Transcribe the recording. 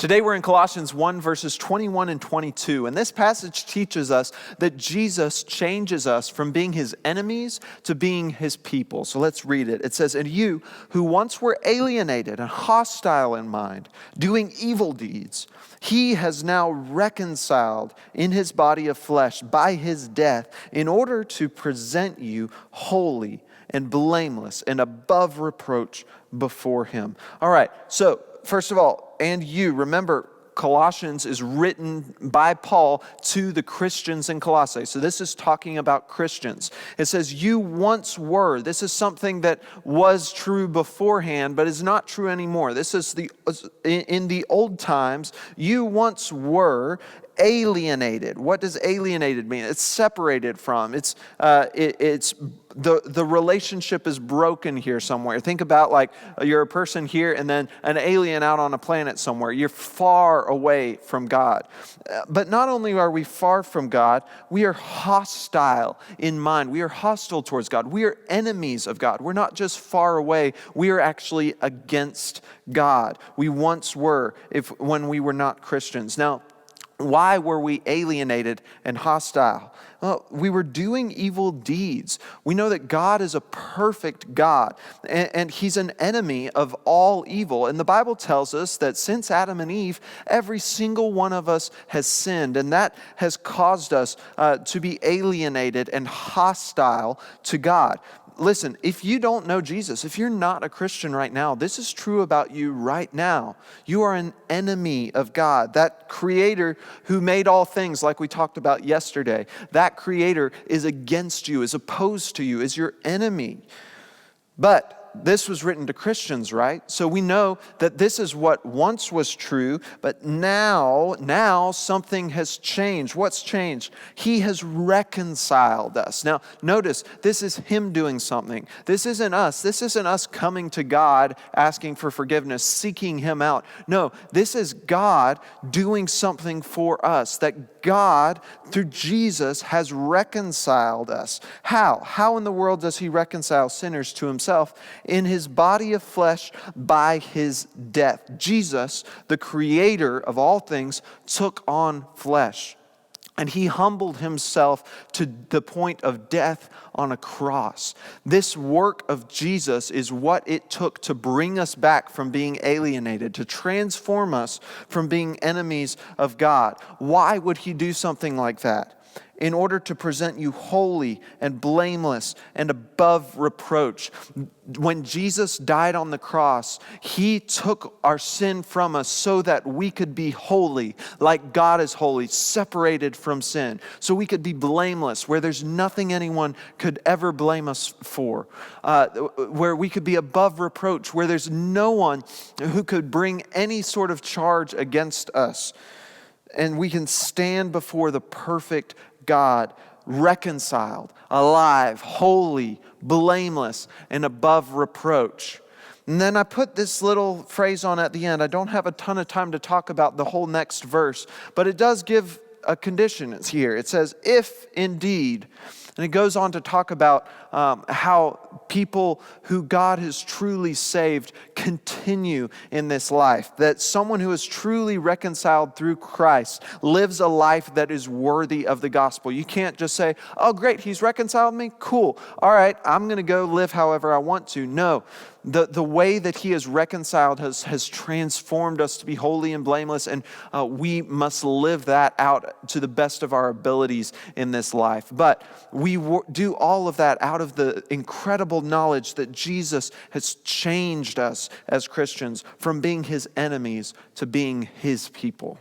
Today we're in Colossians 1 verses 21 and 22, and this passage teaches us that Jesus changes us from being his enemies to being his people. So let's read it. It says, "And you who once were alienated and hostile in mind, doing evil deeds, he has now reconciled in his body of flesh by his death in order to present you holy and blameless and above reproach before him." All right, so first of all, and you, remember, Colossians is written by Paul to the Christians in Colossae. So this is talking about Christians. It says, you once were. This is something that was true beforehand, but is not true anymore. This is in the old times, you once were alienated. What does alienated mean? It's separated from. It's the relationship is broken here somewhere. Think about like you're a person here and then an alien out on a planet somewhere. You're far away from God. But not only are we far from God, we are hostile in mind. We are hostile towards God. We are enemies of God. We're not just far away. We are actually against God. We once were when we were not Christians. Now, why were we alienated and hostile? Well, we were doing evil deeds. We know that God is a perfect God, and he's an enemy of all evil. And the Bible tells us that since Adam and Eve, every single one of us has sinned, and that has caused us to be alienated and hostile to God. Listen, if you don't know Jesus, if you're not a Christian right now, this is true about you right now. You are an enemy of God. That creator who made all things, like we talked about yesterday, that creator is against you, is opposed to you, is your enemy. But this was written to Christians, right? So we know that this is what once was true, but now something has changed. What's changed? He has reconciled us. Now, notice, this is him doing something. This isn't us. This isn't us coming to God, asking for forgiveness, seeking him out. No, this is God doing something for us, that God, through Jesus, has reconciled us. How? How in the world does he reconcile sinners to himself? In his body of flesh by his death. Jesus, the creator of all things, took on flesh. And he humbled himself to the point of death on a cross. This work of Jesus is what it took to bring us back from being alienated, to transform us from being enemies of God. Why would he do something like that? In order to present you holy and blameless and above reproach. When Jesus died on the cross, he took our sin from us so that we could be holy, like God is holy, separated from sin. So we could be blameless, where there's nothing anyone could ever blame us for. Where we could be above reproach, where there's no one who could bring any sort of charge against us. And we can stand before the perfect God, reconciled, alive, holy, blameless, and above reproach. And then I put this little phrase on at the end. I don't have a ton of time to talk about the whole next verse, but it does give a condition. It's here. It says, if indeed, and it goes on to talk about how people who God has truly saved continue in this life. That someone who is truly reconciled through Christ lives a life that is worthy of the gospel. You can't just say, oh great, he's reconciled me, cool. All right, I'm going to go live however I want to. No, the way that he has reconciled has transformed us to be holy and blameless, and we must live that out to the best of our abilities in this life. But we do all of that out of the incredible knowledge that Jesus has changed us as Christians from being his enemies to being his people.